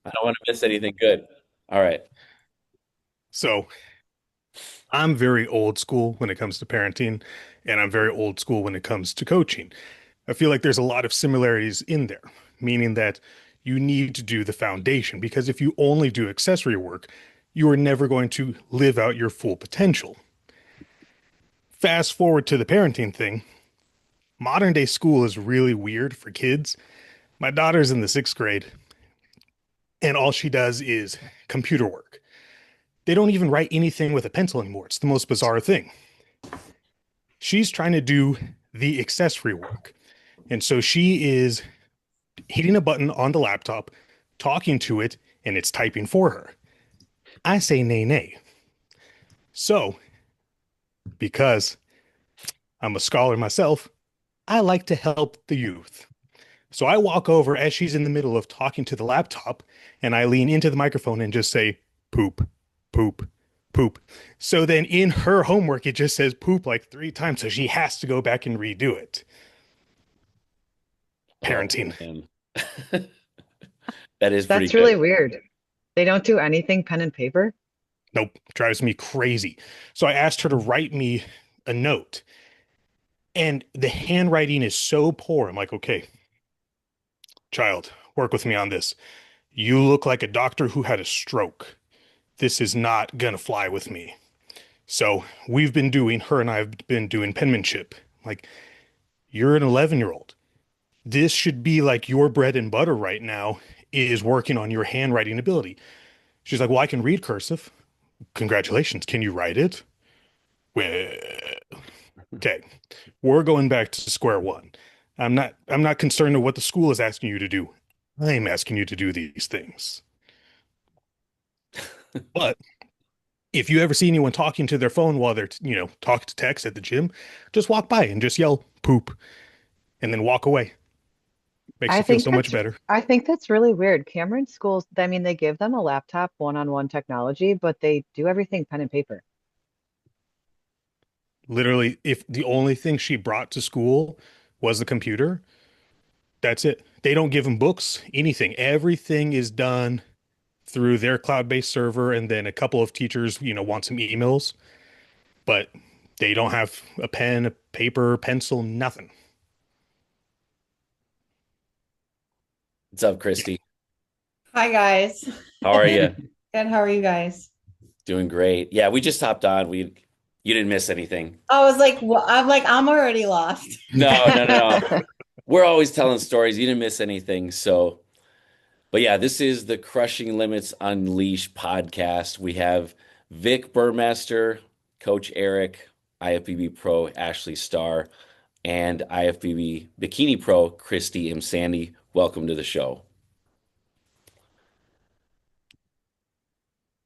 I don't want to miss anything good. All right. So I'm very old school when it comes to parenting, and I'm very old school when it comes to coaching. I feel like there's a lot of similarities in there, meaning that you need to do the foundation because if you only do accessory work, you are never going to live out your full potential. Fast forward to the parenting thing. Modern day school is really weird for kids. My daughter's in the sixth grade, and all she does is computer work. They don't even write anything with a pencil anymore. It's the most bizarre thing. She's trying to do the accessory work. And so she is hitting a button on the laptop, talking to it, and it's typing for her. I say nay, nay. So, because I'm a scholar myself, I like to help the youth. So I walk over as she's in the middle of talking to the laptop and I lean into the microphone and just say, poop, poop, poop. So then in her homework, it just says poop like 3 times. So she has to go back and redo it. Oh Parenting. man. That is pretty That's really good. weird. They don't do anything pen and paper. Nope, drives me crazy. So I asked her to write me a note, and the handwriting is so poor. I'm like, okay, child, work with me on this. You look like a doctor who had a stroke. This is not gonna fly with me. So her and I have been doing penmanship. Like, you're an 11-year-old. This should be like your bread and butter right now is working on your handwriting ability. She's like, well, I can read cursive. Congratulations. Can you write it? Well, okay. We're going back to square one. I'm not concerned with what the school is asking you to do. I'm asking you to do these things. But if you ever see anyone talking to their phone while they're, talking to text at the gym, just walk by and just yell poop and then walk away. Makes I you feel think so much that's better. I think that's really weird. Cameron schools, I mean, they give them a laptop, one-on-one technology, but they do everything pen and paper. Literally, if the only thing she brought to school was the computer, that's it. They don't give them books, anything. Everything is done through their cloud-based server, and then a couple of teachers, want some emails, but they don't have a pen, a paper, pencil, nothing. What's up, Kristy? Hi guys. How are you? Good. How are you guys? Doing great. Yeah, we just hopped on. You didn't miss anything. I was like, I'm already lost. No, no, no, no. We're always telling stories. You didn't miss anything. So, but yeah, this is the Crushing Limits Unleashed podcast. We have Vic Burmaster, Coach Eric, IFBB Pro Ashley Starr, and IFBB Bikini Pro Kristy Imsande. Welcome to the show.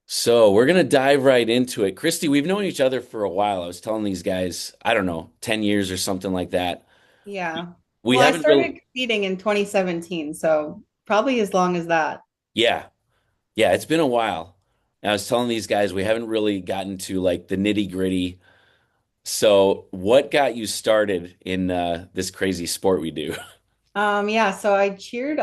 So we're gonna dive right into it. Kristy, we've known each other for a while. I was telling these guys, I don't know, 10 years or something like that. Yeah. We Well, I haven't really, started competing in 2017, so probably as long as that. yeah, yeah, it's been a while. And I was telling these guys we haven't really gotten to like the nitty gritty. So what got you started in this crazy sport we do? Yeah, so I cheered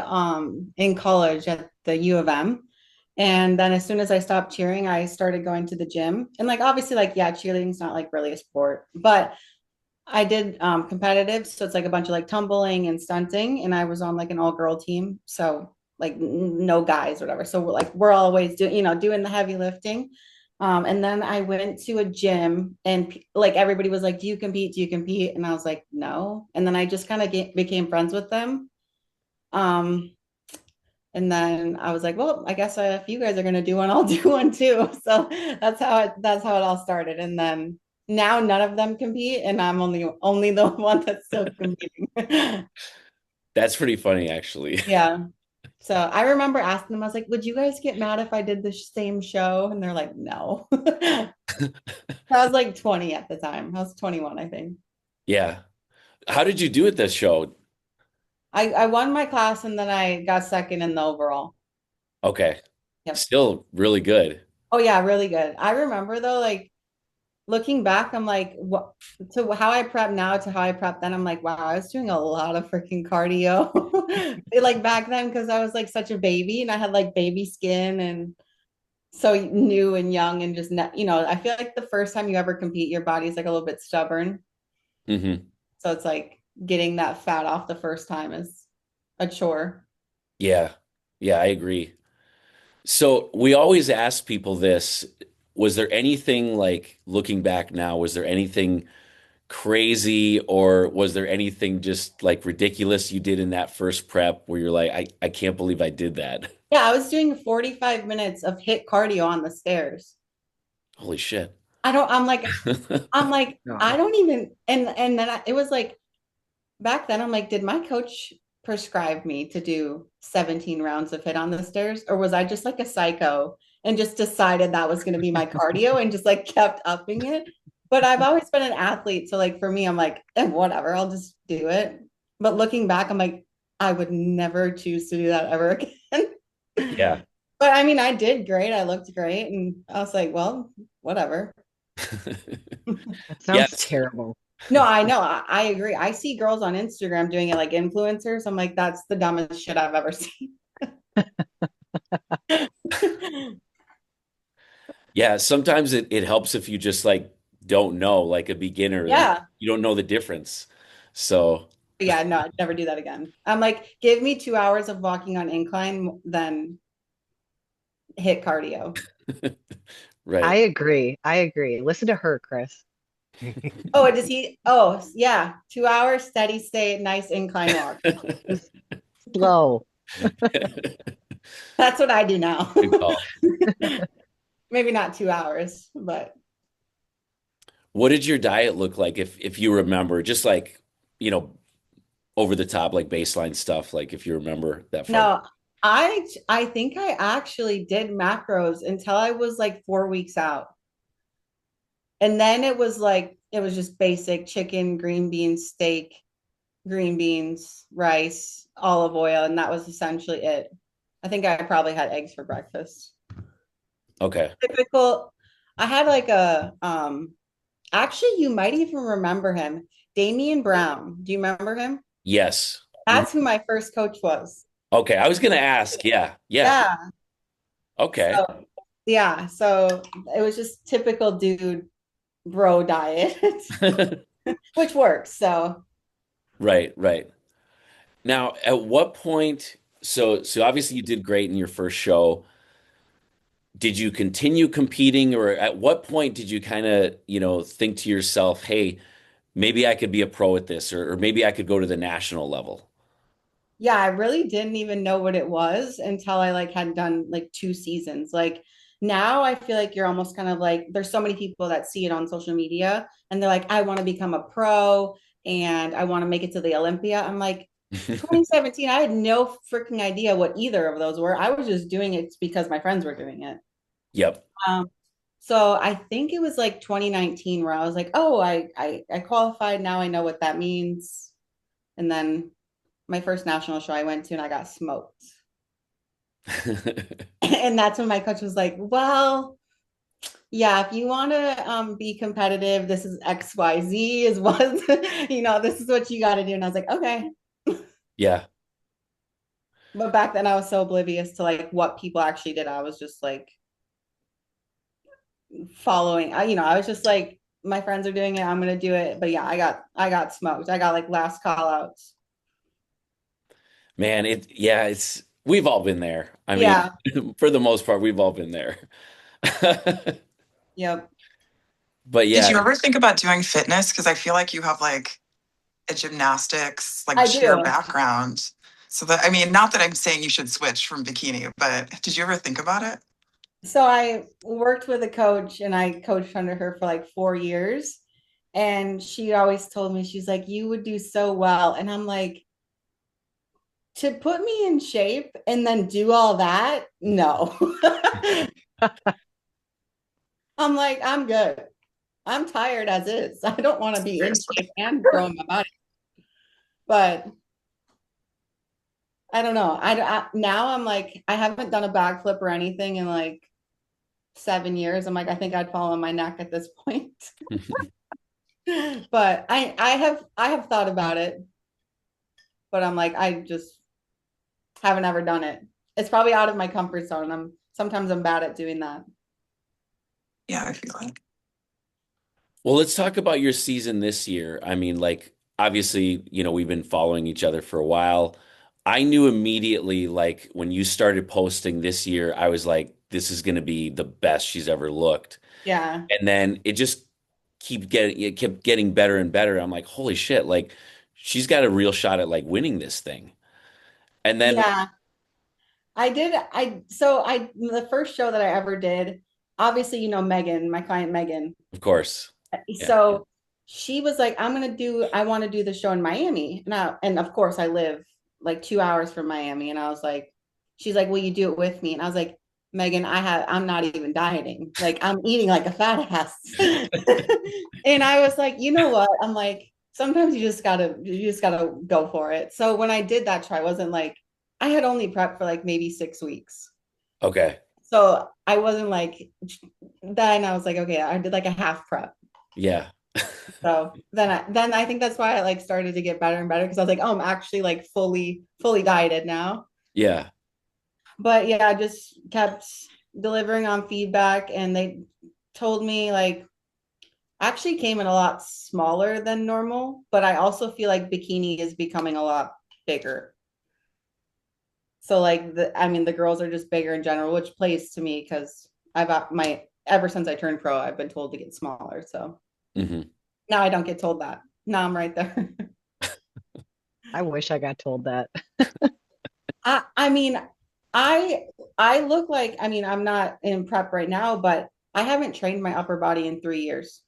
in college at the U of M. And then as soon as I stopped cheering, I started going to the gym. And like obviously like yeah, cheerleading's not like really a sport, but I did competitive, so it's like a bunch of like tumbling and stunting, and I was on like an all-girl team, so like no guys or whatever. So we're always doing doing the heavy lifting. And then I went to a gym and like everybody was like, "Do you compete? Do you compete?" And I was like, "No." And then I just kind of became friends with them. Um, and then I was like, "Well, I guess if you guys are gonna do one, I'll do one too." So that's how it all started. And then now none of them compete, and I'm only the one that's still competing. That's pretty funny, actually. Yeah. So I remember asking them, I was like, "Would you guys get mad if I did the same show?" And they're like, "No." I was like 20 at the time. I was 21, I think. Yeah. How did you do at this show? I won my class and then I got second in the overall. Okay. Yep. Still really good. Oh yeah, really good. I remember though, like looking back, I'm like, what to how I prep now to how I prep then. I'm like, wow, I was doing a lot of freaking cardio like back then because I was like such a baby and I had like baby skin and so new and young and just I feel like the first time you ever compete, your body's like a little bit stubborn. Hmm. So it's like getting that fat off the first time is a chore. Yeah. Yeah, I agree. So we always ask people this, was there anything like looking back now, was there anything crazy or was there anything just like ridiculous you did in that first prep where you're like, I can't believe I did that? Yeah, I was doing 45 minutes of hit cardio on the stairs. Holy shit. I don't, I'm like, I No. don't even, and then it was like, back then, I'm like, did my coach prescribe me to do 17 rounds of hit on the stairs? Or was I just like a psycho and just decided that was going to be my cardio and just like kept upping it? But I've always been an athlete. So, like, for me, I'm like, whatever, I'll just do it. But looking back, I'm like, I would never choose to do that ever again. Yeah. But I mean, I did great. I looked great. And I was like, well, whatever. That sounds Yes. terrible. No, I know. I agree. I see girls on Instagram doing it like influencers. I'm like, that's the dumbest shit I've ever seen. Yeah, sometimes it helps if you just like don't know, like a beginner, and Yeah. you don't know the difference. So, Yeah, no, I'd never do that again. I'm like, give me 2 hours of walking on incline, then hit cardio. I right. agree. I agree. Listen to her, Chris. Oh, does he? Oh, yeah. 2 hours, steady state, nice incline walk. Just slow. That's what I do now. Good call. Maybe not 2 hours, but What did your diet look like if you remember, just like, you know, over the top like baseline stuff, like if you remember that far? no, I think I actually did macros until I was like 4 weeks out. And then it was like, it was just basic chicken, green beans, steak, green beans, rice, olive oil. And that was essentially it. I think I probably had eggs for breakfast. Okay. Typical. I had like actually, you might even remember him. Damian Brown. Do you remember him? Yes. Mhm. That's who my first coach was. Okay, I was gonna ask. Yeah. Yeah. Yeah. Okay. So, yeah. So it was just typical dude bro diet, which works. So, Right, right. Now, at what point, so obviously you did great in your first show. Did you continue competing, or at what point did you kind of, think to yourself, hey, maybe I could be a pro at this, or maybe I could go to the national level? yeah, I really didn't even know what it was until I like had done like 2 seasons. Like now I feel like you're almost kind of like there's so many people that see it on social media and they're like, I want to become a pro and I want to make it to the Olympia. I'm like, 2017, I had no freaking idea what either of those were. I was just doing it because my friends were doing it. Yep. Um, so I think it was like 2019 where I was like, oh, I qualified. Now I know what that means. And then my first national show I went to and I got smoked. And that's when my coach was like, well, yeah, if you want to be competitive, this is XYZ is what, this is what you got to do. And I was like, okay. Yeah. But back then I was so oblivious to like what people actually did. I was just like following, I was just like, my friends are doing it. I'm going to do it. But yeah, I got smoked. I got like last call outs. Man, we've all been there. I mean, Yeah. for the most part, we've all been there. Yep. But Did yeah, you ever think about doing fitness? Because I feel like you have like a gymnastics, like I cheer do. background. So that, I mean, not that I'm saying you should switch from bikini, but did you ever think about it? So I worked with a coach and I coached under her for like 4 years. And she always told me, she's like, you would do so well. And I'm like, to put me in shape and then do all that? No. I'm like, I'm good. I'm tired as is. I don't want to be in Seriously. shape and growing my body. But I don't know. Now I'm like, I haven't done a backflip or anything in like 7 years. I'm like, I think I'd fall on my neck at this point. But I have thought about it, but I'm like, I just haven't ever done it. It's probably out of my comfort zone. I'm bad at doing that. Yeah, I feel it. Well, let's talk about your season this year. I mean, like, obviously, we've been following each other for a while. I knew immediately, like, when you started posting this year, I was like, this is going to be the best she's ever looked. Yeah. And then it kept getting better and better. I'm like, holy shit, like, she's got a real shot at like winning this thing. And then, Yeah. I did. The first show that I ever did, obviously, Megan, my client Megan. of course, yeah, So she was like, I want to do the show in Miami. And of course I live like 2 hours from Miami. And I was like, she's like, will you do it with me? And I was like, Megan, I'm not even dieting. Like I'm eating like a fat ass. And I was like, you know what? I'm like, sometimes you just gotta go for it. So when I did that try, I wasn't like, I had only prepped for like maybe 6 weeks. okay, So I wasn't like, then I was like, okay, I did like a half prep. yeah, So then I think that's why I like started to get better and better because I was like, oh, I'm actually like fully dieted now. yeah. But yeah, I just kept delivering on feedback, and they told me like actually came in a lot smaller than normal, but I also feel like bikini is becoming a lot bigger. So like the girls are just bigger in general, which plays to me because I've got my ever since I turned pro, I've been told to get smaller. So Hmm. now I don't get told that. Now I'm right there. I wish I got told that. I mean, I I look like, I'm not in prep right now, but I haven't trained my upper body in 3 years.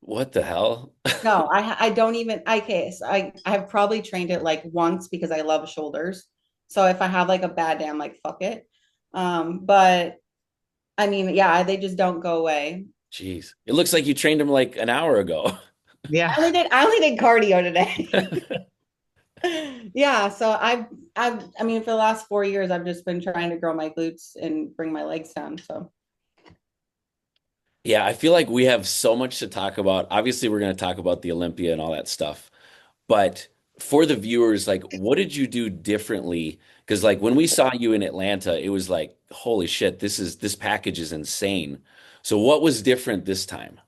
What the hell? No, I don't even okay. So I have probably trained it like once because I love shoulders. So if I have like a bad day, I'm like, fuck it. But I mean, yeah, they just don't go away. Jeez, it looks like you trained him like an hour ago. Yeah. I only did cardio today. Yeah, so I mean, for the last 4 years, I've just been trying to grow my glutes and bring my legs down. So Yeah, I feel like we have so much to talk about. Obviously, we're going to talk about the Olympia and all that stuff. But for the viewers, like, what did you do differently? Because like when we saw you in Atlanta, it was like, holy shit, this package is insane. So what was different this time?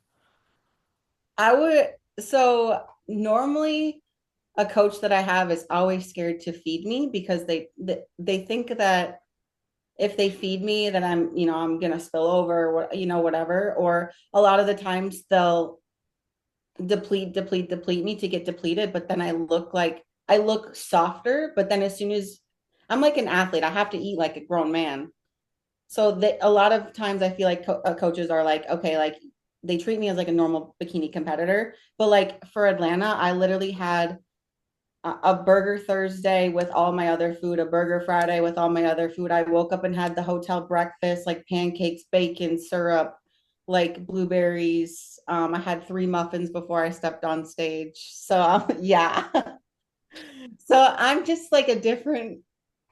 I would, so normally a coach that I have is always scared to feed me because they think that if they feed me that I'm gonna spill over, or whatever. Or a lot of the times they'll deplete me to get depleted, but then I look softer. But then as soon as I'm like an athlete, I have to eat like a grown man. So a lot of times I feel like coaches are like, okay, like they treat me as like a normal bikini competitor. But like for Atlanta, I literally had a burger Thursday with all my other food, a burger Friday with all my other food. I woke up and had the hotel breakfast, like pancakes, bacon, syrup, like blueberries. I had 3 muffins before I stepped on stage. So yeah. So I'm just like a different,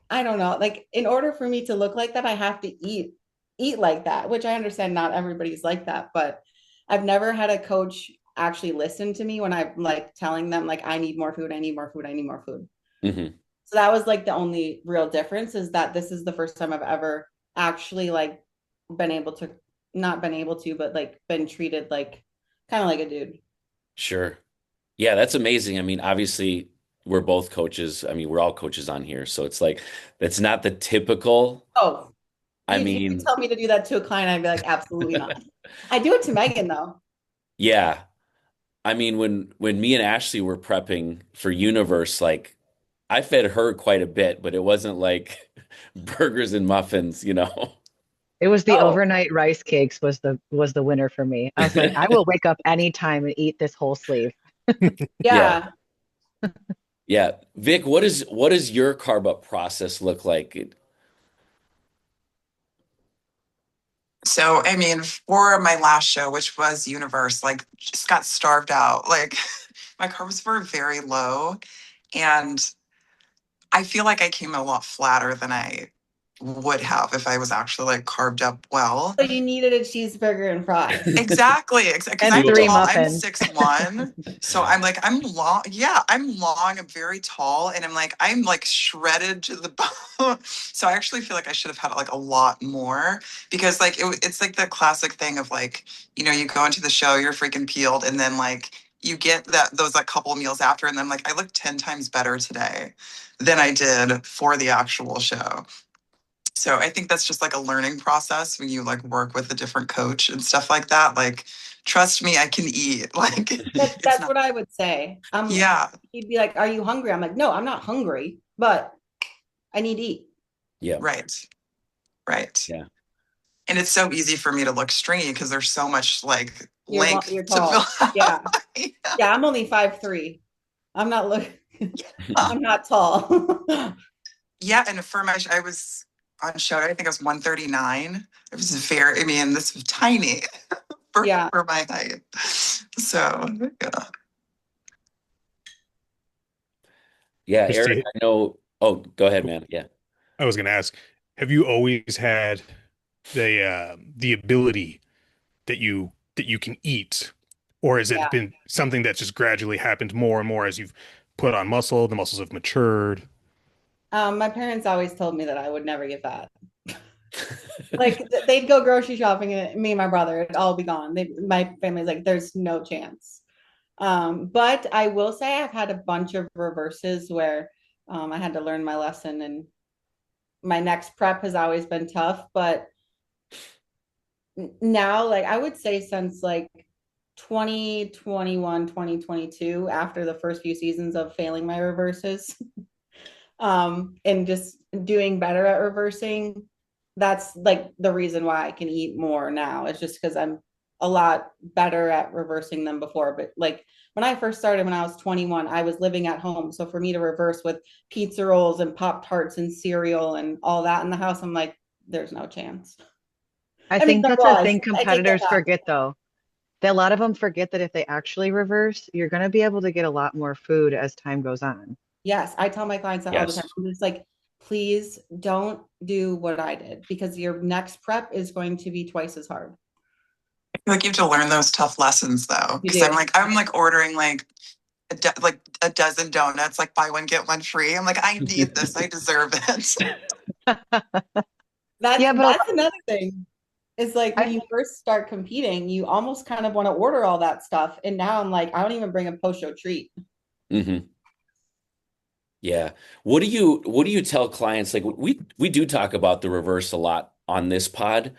I don't know, like in order for me to look like that, I have to eat like that, which I understand not everybody's like that, but I've never had a coach actually listen to me when I'm like telling them like I need more food, I need more food, I need more food. Hmm. So that was like the only real difference, is that this is the first time I've ever actually like been able to not been able to, but like been treated like kind of like a dude. Sure. Yeah, that's amazing. I mean, obviously, we're both coaches. I mean, we're all coaches on here. So it's like, that's not the typical. Oh, I you could mean, tell me to do that to a client, I'd be like, absolutely not. I do it to Megan though. yeah. I mean, when me and Ashley were prepping for Universe, like I fed her quite a bit, but it wasn't like burgers and muffins. It was the Oh, overnight rice cakes was the winner for me. I was like, I will wake up anytime and eat this whole sleeve. Yeah. yeah. Yeah. Vic, what does your carb up process look like? So, I mean, for my last show, which was Universe, like just got starved out. Like my carbs were very low. And I feel like I came a lot flatter than I would have if I was actually like carved up well. So you needed a cheeseburger and fries. Exactly. Because And I'm three tall. I'm muffins. 6'1". So I'm like, I'm long. Yeah, I'm long. I'm very tall. And I'm like shredded to the bone. So I actually feel like I should have had like a lot more because like it's like the classic thing of like, you go into the show, you're freaking peeled. And then like you get those like couple meals after. And then like I look 10 times better today than I did for the actual show. So I think that's just like a learning process when you like work with a different coach and stuff like that. Like, trust me, I can eat. Like, it's That's not. what I would say. Yeah. He'd be like, "Are you hungry?" I'm like, "No, I'm not hungry, but I need to eat." Yeah. Right. Right. Yeah. And it's so easy for me to look stringy because there's so much like length You're to fill tall. Yeah. out. Yeah, I'm only 5'3". I'm not look I'm not tall. Yeah. And for I was on show, I think I was 139. It was this was tiny Yeah. for my height. So, yeah. Yeah, Eric, Kristy, I know. Oh, go ahead, man. Yeah. I was going to ask, have you always had the ability that you can eat, or has Yeah. it been something that's just gradually happened more and more as you've put on muscle, the muscles have matured? My parents always told me that I would never get fat. Like they'd go grocery shopping and me and my brother, it'd all be gone. My family's like, there's no chance. But I will say I've had a bunch of reverses where I had to learn my lesson, and my next prep has always been tough. But now, like I would say since like 2021, 2022, after the first few seasons of failing my reverses, and just doing better at reversing, that's like the reason why I can eat more now. It's just because I'm a lot better at reversing than before. But like when I first started when I was 21, I was living at home. So for me to reverse with pizza rolls and Pop Tarts and cereal and all that in the house, I'm like, there's no chance. I I mean, think there that's a was. thing I take that competitors back. forget though. That a lot of them forget that if they actually reverse, you're going to be able to get a lot more food as time goes on. Yes, I tell my clients that all the time. Yes. I'm just like, please don't do what I did because your next prep is going to be twice as hard. Like you have to learn those tough lessons though. You Because do. I'm like ordering like like a dozen donuts, like buy one, get one free. I'm like, I need this. I deserve it. Yeah, but That's another thing. It's like when I, you first start competing, you almost kind of want to order all that stuff. And now I'm like, I don't even bring a post-show treat. Hmm. Yeah. What do you tell clients? Like we do talk about the reverse a lot on this pod.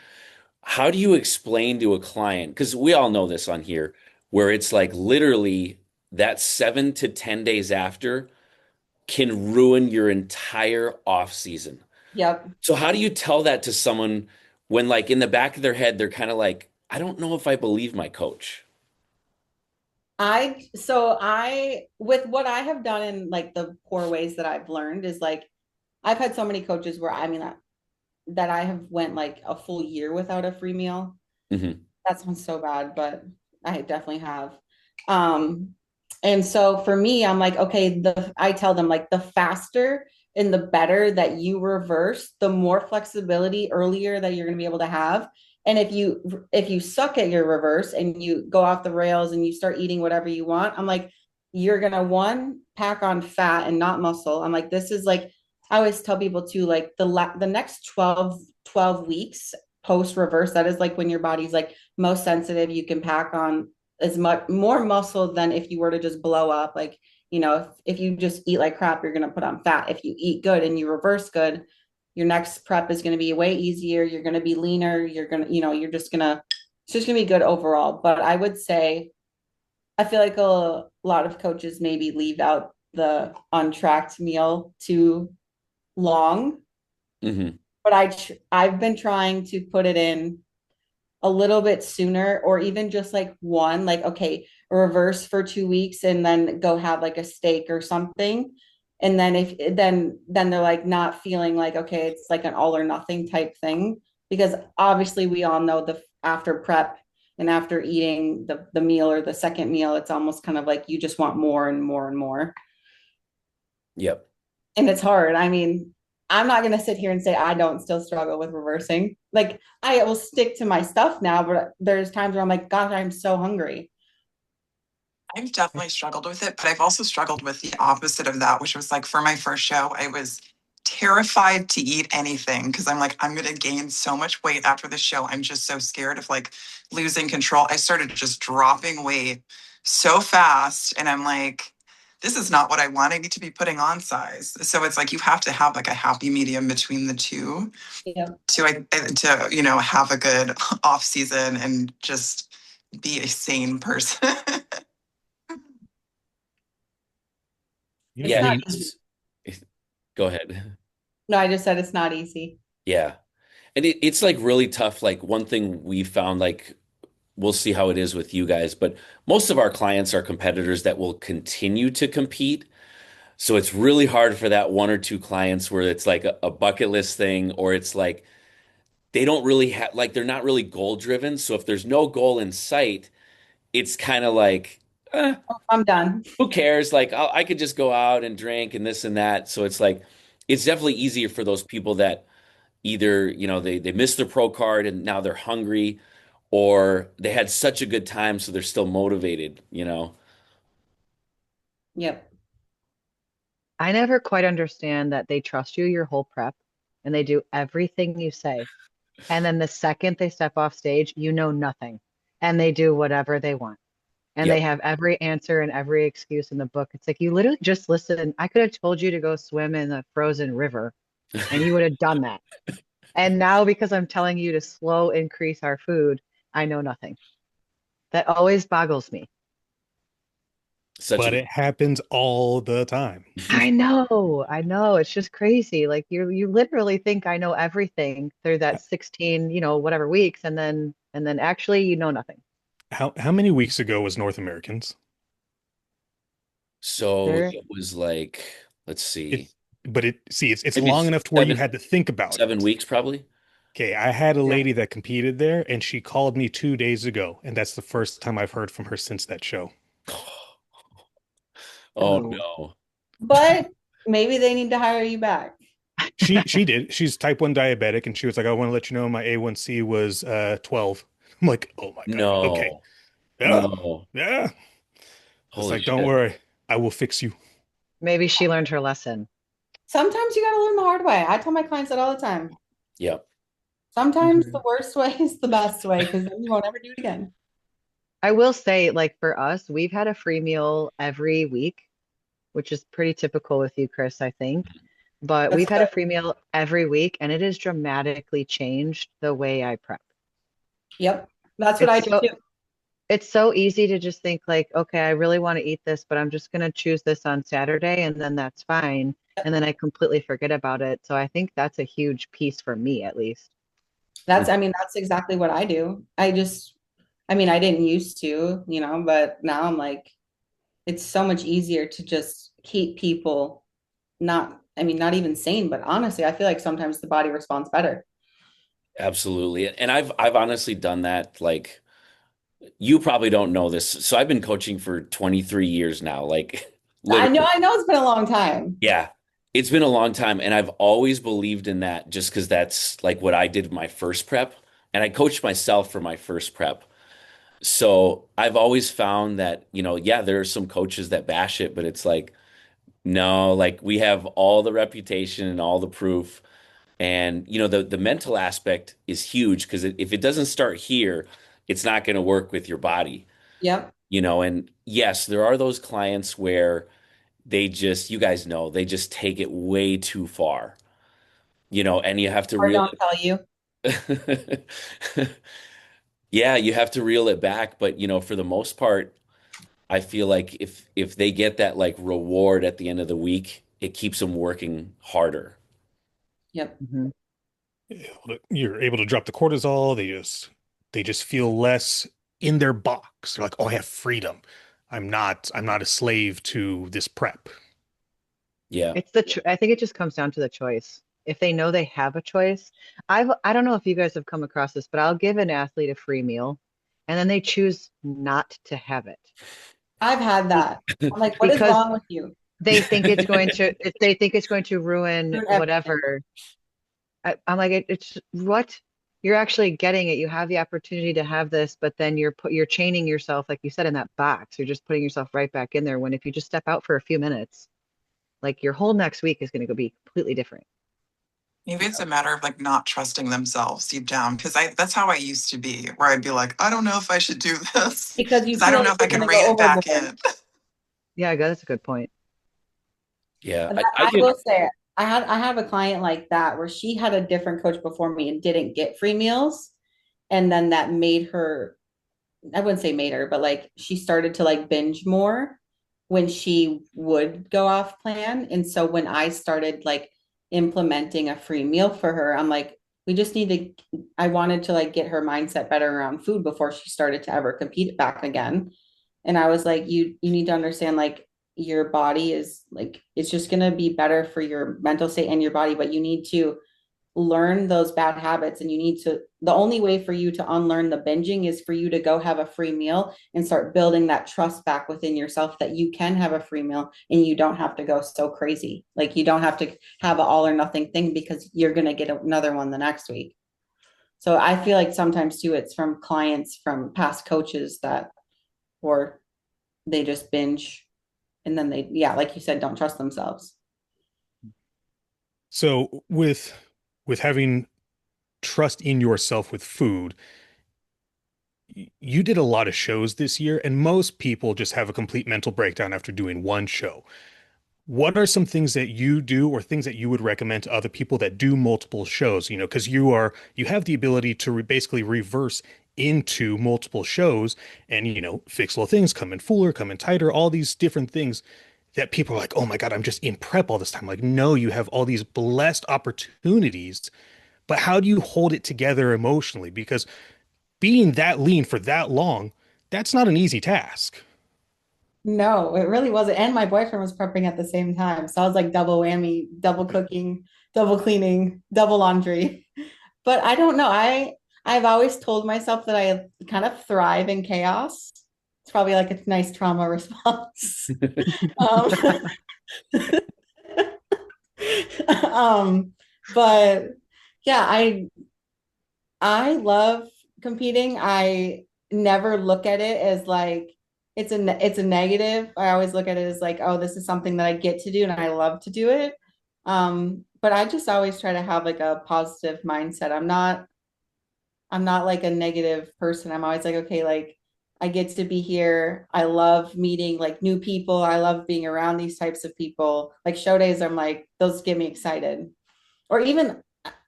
How do you explain to a client? Because we all know this on here, where it's like literally that 7 to 10 days after can ruin your entire off season. Yep. So how do you tell that to someone when like in the back of their head they're kind of like, I don't know if I believe my coach. With what I have done in like the poor ways that I've learned is like I've had so many coaches where that I have went like a full year without a free meal. Hmm. That sounds so bad, but I definitely have. Um, and so for me, I'm like, okay, I tell them like the faster and the better that you reverse, the more flexibility earlier that you're going to be able to have. And if you suck at your reverse and you go off the rails and you start eating whatever you want, I'm like, you're gonna one pack on fat and not muscle. I'm like, this is like I always tell people too, like the next 12 weeks post reverse, that is like when your body's like most sensitive. You can pack on as much more muscle than if you were to just blow up. Like, if you just eat like crap, you're going to put on fat. If you eat good and you reverse good, your next prep is going to be way easier. You're going to be leaner. You're going to, it's just going to be good overall. But I would say, I feel like a lot of coaches maybe leave out the untracked meal too long, Hmm. but I've been trying to put it in a little bit sooner, or even just like one, like, okay, reverse for 2 weeks and then go have like a steak or something. And then if then they're like not feeling like, okay, it's like an all or nothing type thing. Because obviously we all know the after prep and after eating the meal or the second meal, it's almost kind of like you just want more and more and more. Yep. And it's hard. I mean, I'm not going to sit here and say I don't still struggle with reversing. Like I will stick to my stuff now, but there's times where I'm like, gosh, I'm so hungry. I've definitely struggled with it, but I've also struggled with the opposite of that, which was like for my first show, I was terrified to eat anything because I'm like, I'm going to gain so much weight after the show. I'm just so scared of like losing control. I started just dropping weight so fast. And I'm like, this is not what I want. I need to be putting on size. So it's like you have to have like a happy medium between the two Yeah. to have a good off season and just be a sane person. Yeah, It's I Yeah, not mean, easy. go ahead. No, I just said it's not easy. Yeah. And it's like really tough. Like one thing we found, like we'll see how it is with you guys, but most of our clients are competitors that will continue to compete. So it's really hard for that one or two clients where it's like a bucket list thing, or it's like they don't really have, like, they're not really goal driven. So if there's no goal in sight, it's kind of like, eh, I'm done. who cares? Like, I could just go out and drink and this and that. So it's like, it's definitely easier for those people that either, they missed their pro card and now they're hungry, or they had such a good time, so they're still motivated. Yep. I never quite understand that they trust you your whole prep and they do everything you say. And then the second they step off stage, you know nothing. And they do whatever they want. And they Yep. have every answer and every excuse in the book. It's like you literally just listen. I could have told you to go swim in the frozen river and you would have done that. And now because I'm telling you to slow increase our food, I know nothing. That always boggles me. Such but a it happens all the time. I know, I know. It's just crazy. Like you literally think I know everything through that 16, whatever weeks, and then actually you know nothing. How many weeks ago was North Americans? So There, it was like, let's see, It's but it's maybe long enough to where you seven had to think about seven it. weeks probably. Okay, I had a yeah. lady that competed there, and she called me 2 days ago, and that's the first time I've heard from her since that show. Oh Oh, no. But maybe they need to hire you back. She did. She's type 1 diabetic, and she was like, I want to let you know my A1C was 12. I'm like, oh my God. Okay. No. Yeah. No. Yeah. It's Holy like, don't shit. worry. I will fix you. maybe she learned her lesson. Sometimes you got to learn the hard way. I tell my clients that all the time. Yep. Sometimes the Mhm. worst way is the best way because then you won't ever do it again. I will say, like for us, we've had a free meal every week, which is pretty typical with you, Chris, I think. But That's we've had a good. free meal every week, and it has dramatically changed the way I prep. Yep. That's what I It's do so too. it's so easy to just think like, okay, I really want to eat this, but I'm just going to choose this on Saturday and then that's fine. And then I completely forget about it. So I think that's a huge piece for me at least. That's exactly what I do. I didn't used to, but now I'm like, it's so much easier to just keep people not even sane, but honestly, I feel like sometimes the body responds better. Absolutely. And I've honestly done that. Like, you probably don't know this. So I've been coaching for 23 years now, like literally. I know it's been a long time. Yeah. It's been a long time, and I've always believed in that just because that's like what I did my first prep. And I coached myself for my first prep. So I've always found that, yeah, there are some coaches that bash it, but it's like, no, like we have all the reputation and all the proof. And, the mental aspect is huge because if it doesn't start here, it's not going to work with your body, Yep. and yes, there are those clients where you guys know, they just take it way too far, and you have to Or reel don't tell you. it. Yeah, you have to reel it back. But, for the most part, I feel like if they get that like reward at the end of the week, it keeps them working harder. Yep. Mhm. You're able to drop the cortisol. They just feel less in their box. They're like, oh, I have freedom. I'm not a slave to this prep. Yeah. I think it just comes down to the choice. If they know they have a choice, I don't know if you guys have come across this, but I'll give an athlete a free meal and then they choose not to have it I've had Be- that. I'm like, what is because wrong with you? they think it's going to, if they think it's going to ruin Ruin everything. whatever. I'm like, it's what you're actually getting it. You have the opportunity to have this, but then you're chaining yourself, like you said, in that box. You're just putting yourself right back in there. When if you just step out for a few minutes, like your whole next week is going to go be completely different. Maybe it's a matter of like not trusting themselves deep down. Cause that's how I used to be, where I'd be like, I don't know if I should do this. Because you Cause I feel don't know like if I you're can gonna rein go it back overboard. in. Yeah, I guess that's a good point. Yeah, But I I do. will say, I have a client like that where she had a different coach before me and didn't get free meals, and then that made her, I wouldn't say made her, but like she started to like binge more when she would go off plan. And so when I started like implementing a free meal for her, I'm like, we just need to, I wanted to like get her mindset better around food before she started to ever compete back again. And I was like, you need to understand like your body is like it's just going to be better for your mental state and your body, but you need to learn those bad habits, and you need to, the only way for you to unlearn the binging is for you to go have a free meal and start building that trust back within yourself that you can have a free meal and you don't have to go so crazy. Like you don't have to have an all or nothing thing because you're going to get another one the next week. So I feel like sometimes too it's from clients from past coaches that, or they just binge and then they, yeah, like you said, don't trust themselves. So with having trust in yourself with food, you did a lot of shows this year, and most people just have a complete mental breakdown after doing one show. What are some things that you do or things that you would recommend to other people that do multiple shows? You know, because you have the ability to basically reverse into multiple shows and, fix little things, come in fuller, come in tighter, all these different things that people are like, oh my God, I'm just in prep all this time. Like, no, you have all these blessed opportunities, but how do you hold it together emotionally? Because being that lean for that long, that's not an easy task. No, it really wasn't. And my boyfriend was prepping at the same time. So I was like double whammy, double cooking, double cleaning, double laundry. But I don't know. I've always told myself that I kind of thrive in chaos. It's probably like a nice trauma response. Um, um, but yeah, I love competing. I never look at it as like it's a negative. I always look at it as like, oh, this is something that I get to do and I love to do it. But I just always try to have like a positive mindset. I'm not like a negative person. I'm always like, okay, like I get to be here. I love meeting like new people. I love being around these types of people. Like show days, I'm like, those get me excited. Or even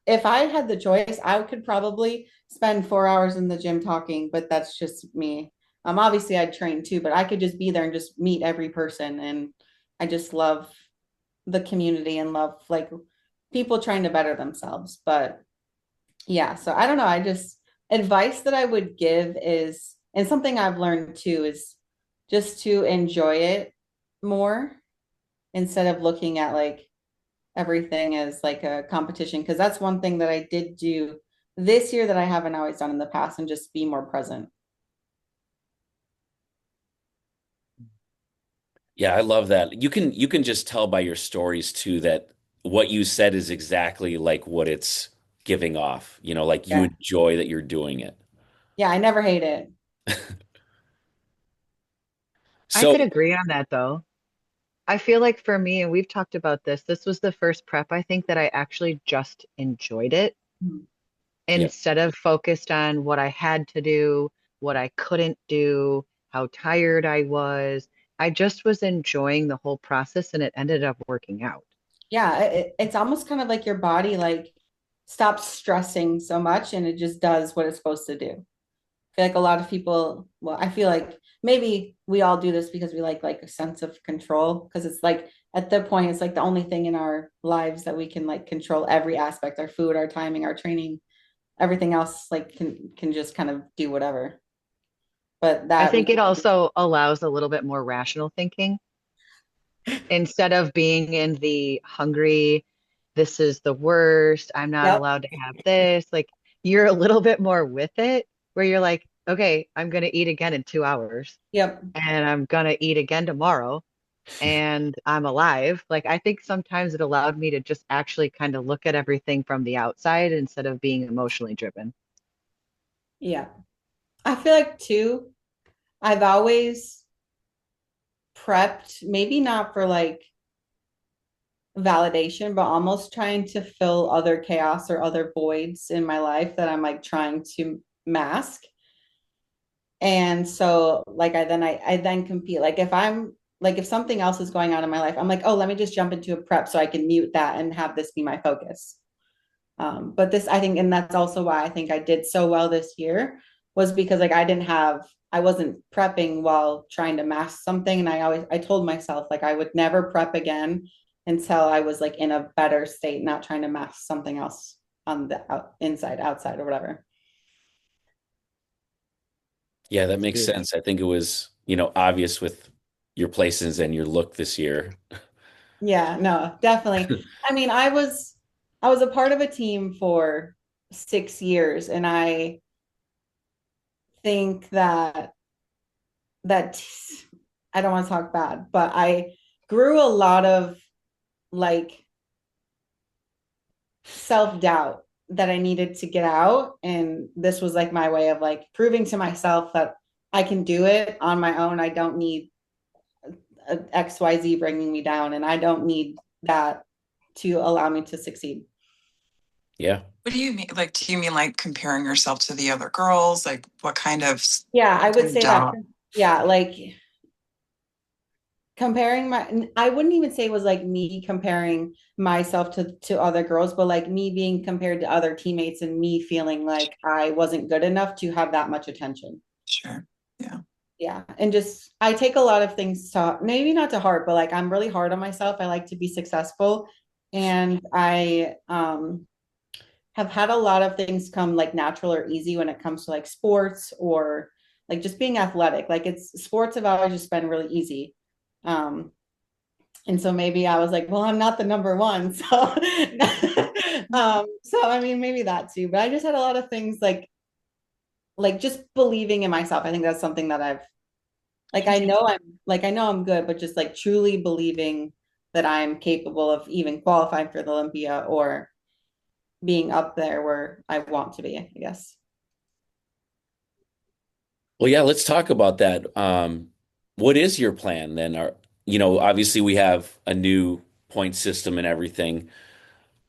if I had the choice, I could probably spend 4 hours in the gym talking, but that's just me. Obviously I'd train too, but I could just be there and just meet every person. And I just love the community and love like people trying to better themselves. But yeah, so I don't know. I just advice that I would give is, and something I've learned too is just to enjoy it more instead of looking at like everything as like a competition. Because that's one thing that I did do this year that I haven't always done in the past, and just be more present. Yeah, I love that. You can just tell by your stories too that what you said is exactly like what it's giving off. Like you Yeah. enjoy that you're doing it. Yeah, I never hate it. I So, could agree on that though. I feel like for me, and we've talked about this, this was the first prep I think that I actually just enjoyed it Mhm. yeah. instead of focused on what I had to do, what I couldn't do, how tired I was. I just was enjoying the whole process and it ended up working out. Yeah, it's almost kind of like your body like stops stressing so much and it just does what it's supposed to do. I feel like a lot of people, well, I feel like maybe we all do this because we like a sense of control, because it's like at the point it's like the only thing in our lives that we can like control every aspect, our food, our timing, our training, everything else like can just kind of do whatever. But I that think it also allows a little bit more rational thinking instead of being in the hungry, this is the worst, I'm not yep, allowed to have this. Like you're a little bit more with it, where you're like, okay, I'm going to eat again in 2 hours yep. and I'm going to eat again tomorrow. and I'm alive. Like, I think sometimes it allowed me to just actually kind of look at everything from the outside instead of being emotionally driven. Yeah. I feel like too, I've always prepped, maybe not for like validation, but almost trying to fill other chaos or other voids in my life that I'm like trying to mask. And so like I then compete. Like if I'm like if something else is going on in my life, I'm like, oh, let me just jump into a prep so I can mute that and have this be my focus. But this, I think, and that's also why I think I did so well this year was because like I wasn't prepping while trying to master something. And I told myself like I would never prep again until I was like in a better state, not trying to master something else on the inside, outside, or whatever. Yeah, that makes Good. sense. I think it was, obvious with your places and your look this year. Yeah, no, definitely. I mean, I was a part of a team for 6 years, and I think that I don't want to talk bad, but I grew a lot of like self-doubt that I needed to get out. And this was like my way of like proving to myself that I can do it on my own. I don't need XYZ bringing me down, and I don't need that to allow me to succeed. Yeah. What do you mean? Like, do you mean like comparing yourself to the other girls? Like, what kind of Yeah, I would say that. doubt? Yeah, like comparing I wouldn't even say it was like me comparing myself to other girls, but like me being compared to other teammates and me feeling like I wasn't good enough to have that much attention. Sure. Yeah. Yeah, and just I take a lot of things to maybe not to heart, but like I'm really hard on myself. I like to be successful, and I have had a lot of things come like natural or easy when it comes to like sports or like just being athletic. Like it's sports have always just been really easy. Um, and so maybe I was like, well, I'm not the number one. So, so I mean, maybe that too, but I just had a lot of things like just believing in myself. I think that's something that I've, like, I know I'm good, but just like truly believing that I'm capable of even qualifying for the Olympia or being up there where I want to be, I guess. Well, yeah, let's talk about that. What is your plan then? Obviously we have a new point system and everything.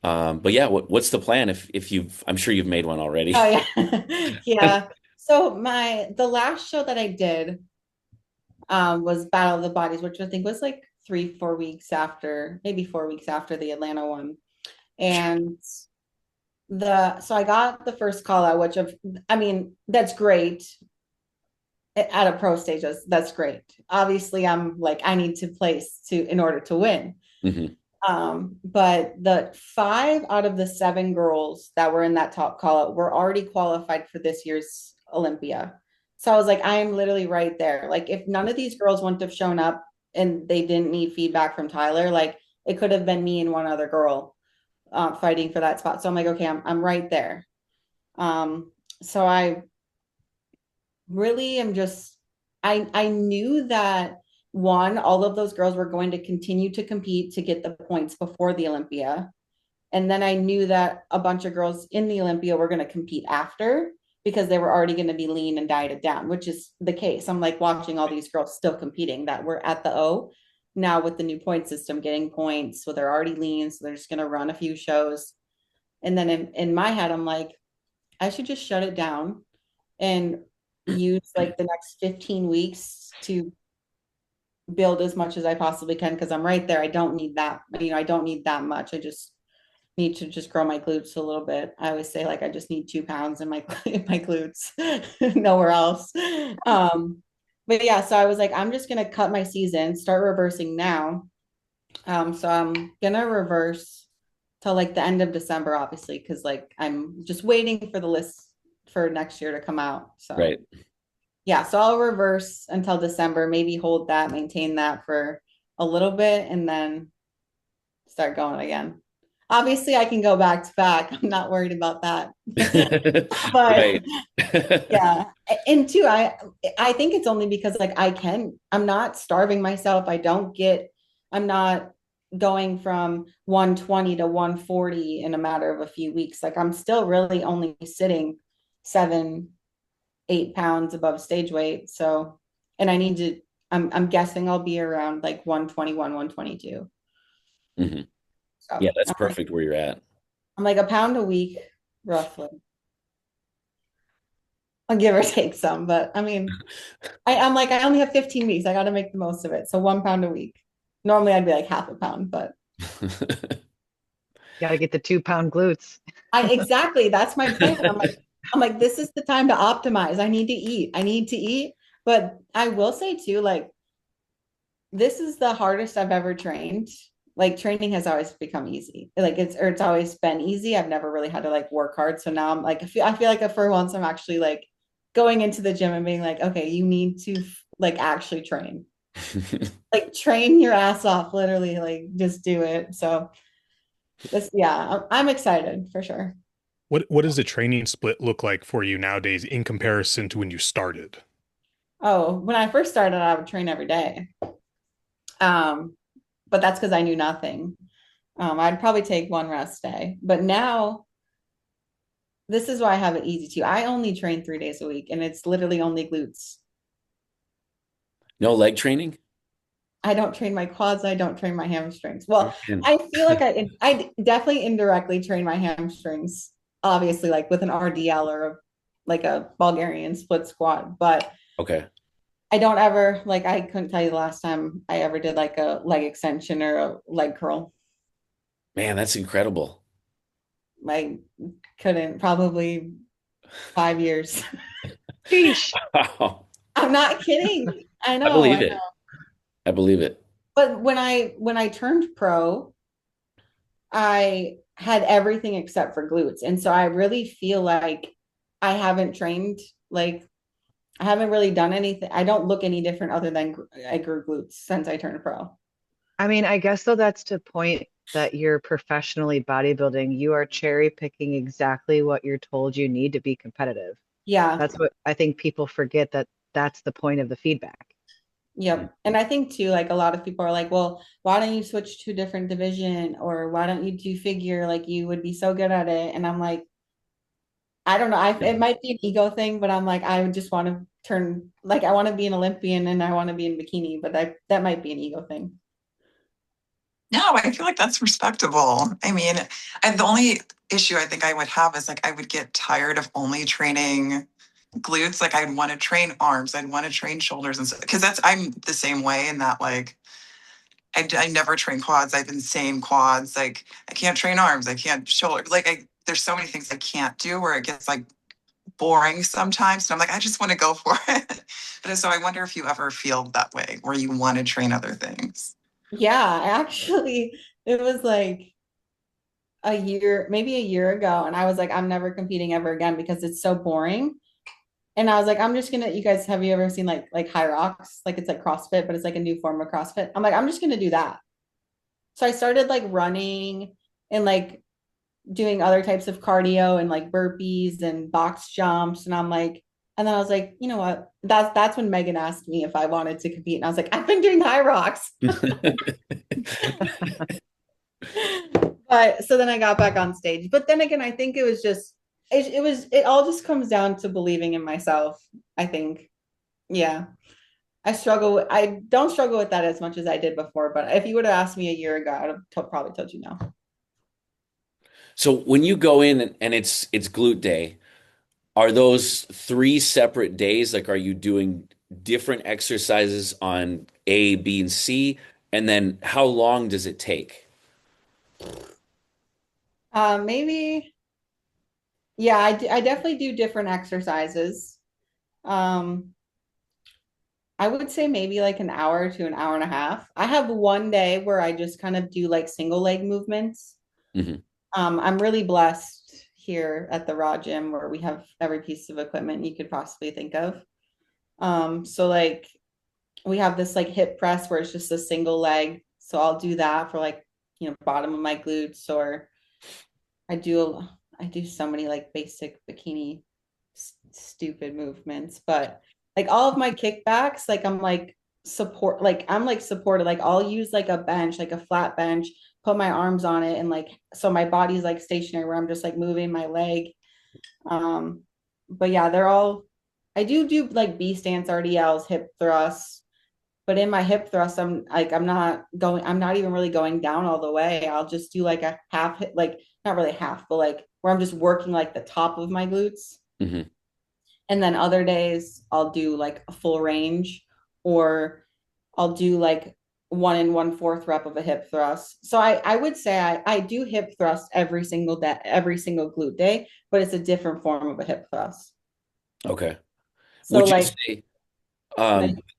But yeah, what's the plan I'm sure you've made one already. Oh yeah. Yeah. So the last show that I did was Battle of the Bodies, which I think was like 3, 4 weeks after, maybe 4 weeks after the Atlanta one. And so I got the first call out, I mean, that's great at a pro stage. That's great. Obviously, I'm like, I need to place in order to win. hmm But the 5 out of the 7 girls that were in that top call out were already qualified for this year's Olympia. So I was like, I am literally right there. Like, if none of these girls wouldn't have shown up and they didn't need feedback from Tyler, like it could have been me and one other girl fighting for that spot. So I'm like, okay, I'm right there. So I really am just I knew that one, all of those girls were going to continue to compete to get the points before the Olympia. And then I knew that a bunch of girls in the Olympia were going to compete after because they were already going to be lean and dieted down, which is the case. I'm like watching all these girls still competing that were at the O now with the new point system getting points. So they're already lean. So they're just going to run a few shows. And then in my head, I'm like, I should just shut it down and use like the next 15 weeks to build as much as I possibly can because I'm right there. I don't need that, I don't need that much. I just need to just grow my glutes a little bit. I always say like I just need 2 pounds in my in my glutes, nowhere else. But yeah, so I was like, I'm just gonna cut my season, start reversing now. So I'm gonna reverse till like the end of December, obviously, because like I'm just waiting for the list for next year to come out. So Right. yeah, so I'll reverse until December, maybe hold that, maintain that for a little bit, and then start going again. Obviously, I can go back to back. I'm not worried about that. But Right. yeah, and two, I think it's only because like I'm not starving myself. I don't get I'm not going from 120 to 140 in a matter of a few weeks. Like I'm still really only sitting 7, 8 pounds above stage weight. So, and I need to, I'm guessing I'll be around like 121, 122. Hmm. Yeah, So that's perfect where you're at. I'm like a pound a week, roughly. I'll give or take some, but I mean, I'm like, I only have 15 weeks. I got to make the most of it. So 1 pound a week. Normally I'd be like half a pound, but Got to get the 2 pound glutes. exactly, that's my plan. I'm like, this is the time to optimize. I need to eat. I need to eat. But I will say too, like, this is the hardest I've ever trained. Like training has always become easy. Like it's always been easy. I've never really had to like work hard. So now I'm like, I feel like for once I'm actually like going into the gym and being like, okay, you need to like actually train. Like train your ass off, literally, like just do it. So this, yeah, I'm excited for sure. What does the training split look like for you nowadays in comparison to when you started? Oh, when I first started, I would train every day. Um, but that's because I knew nothing. I'd probably take one rest day. But now this is why I have it easy too. I only train 3 days a week and it's literally only glutes. No leg training? I don't train my quads. I don't train my hamstrings. Well, Man. I feel like I definitely indirectly train my hamstrings, obviously, like with an RDL or like a Bulgarian split squat. But Okay. I don't ever, like, I couldn't tell you the last time I ever did like a leg extension or a leg curl. Man, that's incredible. I couldn't, probably 5 years. Sheesh. Wow. I'm not kidding. I I know, believe I know. it. I believe it. But when I turned pro, I had everything except for glutes. And so I really feel like I haven't trained, like I haven't really done anything. I don't look any different other than I grew glutes since I turned pro. I mean, I guess though that's to point that you're professionally bodybuilding. You are cherry picking exactly what you're told you need to be competitive. Yeah. That's what I think people forget, that that's the point of the feedback. Yep. And I think too, like a lot of people are like, well, why don't you switch to a different division? Or why don't you do figure? Like you would be so good at it. And I'm like, I don't know. It might be an ego thing, but I'm like, I just want to turn, like, I want to be an Olympian and I want to be in bikini, but that might be an ego thing. No, I feel like that's respectable. I mean, the only issue I think I would have is like I would get tired of only training glutes. Like I'd want to train arms, I'd want to train shoulders, and because that's I'm the same way in that like I never train quads. I've been saying quads. Like I can't train arms. I can't shoulder. Like there's so many things I can't do where it gets like boring sometimes. And I'm like, I just want to go for it. But so I wonder if you ever feel that way where you want to train other things. Yeah, actually, it was like a year, maybe a year ago. And I was like, I'm never competing ever again because it's so boring. And I was like, I'm just gonna, you guys, have you ever seen like High Rocks? Like it's like CrossFit, but it's like a new form of CrossFit. I'm like, I'm just gonna do that. So I started like running and like doing other types of cardio and like burpees and box jumps. And I'm like, and then I was like, you know what? That's when Megan asked me if I wanted to compete. And I was like, I've been doing High Rocks. But so then I got back on stage. But then again, I think it was just it all just comes down to believing in myself, I think. Yeah. I don't struggle with that as much as I did before, but if you would have asked me a year ago, I would have probably told you no. So when you go in and it's glute day, are those three separate days? Like, are you doing different exercises on A, B, and C? And then how long does it take? Maybe, yeah, I definitely do different exercises. Um, I would say maybe like an hour to an hour and a half. I have one day where I just kind of do like single leg movements. Hmm. I'm really blessed here at the Raw Gym where we have every piece of equipment you could possibly think of. So like we have this like hip press where it's just a single leg. So I'll do that for like, bottom of my glutes, or I do I do so many like basic bikini stupid movements, but like all of my kickbacks, like I'm like support, like I'm like supported, like I'll use like a bench, like a flat bench, put my arms on it, and like so my body's like stationary where I'm just like moving my leg. um but yeah, they're all, I do like B stance RDLs, hip thrusts, but in my hip thrust I'm not even really going down all the way. I'll just do like a half, like not really half, but like where I'm just working like the top of my glutes. Hmm. And then other days I'll do like a full range, or I'll do like 1 1/4 rep of a hip thrust. So I would say I do hip thrust every single day, every single glute day, but it's a different form of a hip thrust. Okay. So Would you like, say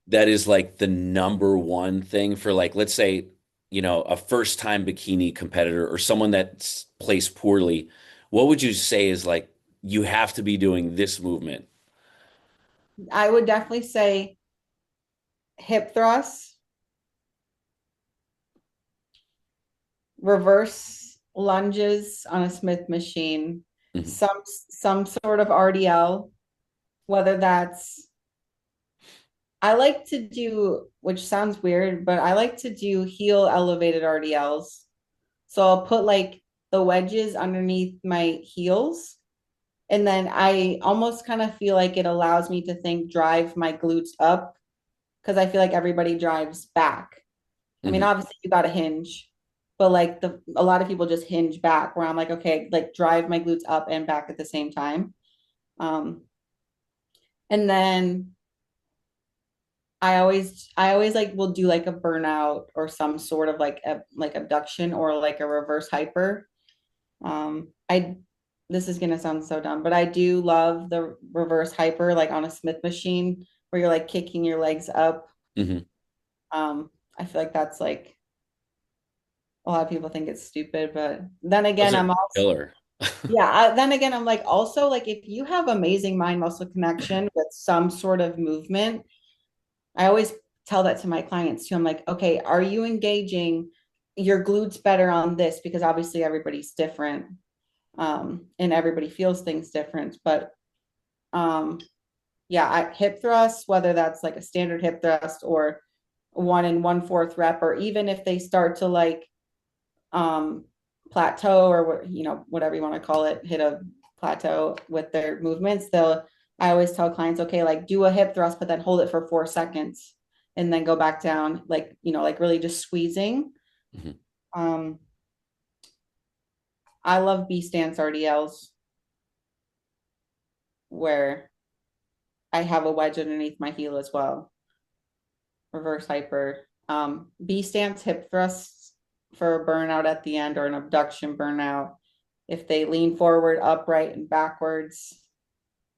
that is like the number one thing for like, let's say, a first time bikini competitor or someone that's placed poorly, what would you say is like you have to be doing this movement? I would definitely say hip thrusts, reverse lunges on a Smith machine, Mhm. some sort of RDL, whether that's, I like to do, which sounds weird, but I like to do heel elevated RDLs. So I'll put like the wedges underneath my heels. And then I almost kind of feel like it allows me to think drive my glutes up, because I feel like everybody drives back. I mean, Mhm. obviously you got to hinge, but like a lot of people just hinge back, where I'm like, okay, like drive my glutes up and back at the same time. Um, and then I always like will do like a burnout or some sort of like like abduction or like a reverse hyper. I This is gonna sound so dumb, but I do love the reverse hyper, like on a Smith machine where you're like kicking your legs up. Mhm. I feel like that's like, a lot of people think it's stupid, but then Those again, are I'm also, killer. yeah, then again, I'm like also like if you have amazing mind muscle connection with some sort of movement, I always tell that to my clients too. I'm like, okay, are you engaging your glutes better on this? Because obviously everybody's different, and everybody feels things different. But um, yeah, hip thrusts, whether that's like a standard hip thrust or 1 1/4 rep, or even if they start to like um, plateau, or what, whatever you want to call it, hit a plateau with their movements, I always tell clients, okay, like do a hip thrust, but then hold it for 4 seconds and then go back down, like, like really just squeezing. Mhm. Um, I love B stance RDLs where I have a wedge underneath my heel as well. Reverse hyper. B stance hip thrusts for a burnout at the end, or an abduction burnout. If they lean forward, upright, and backwards,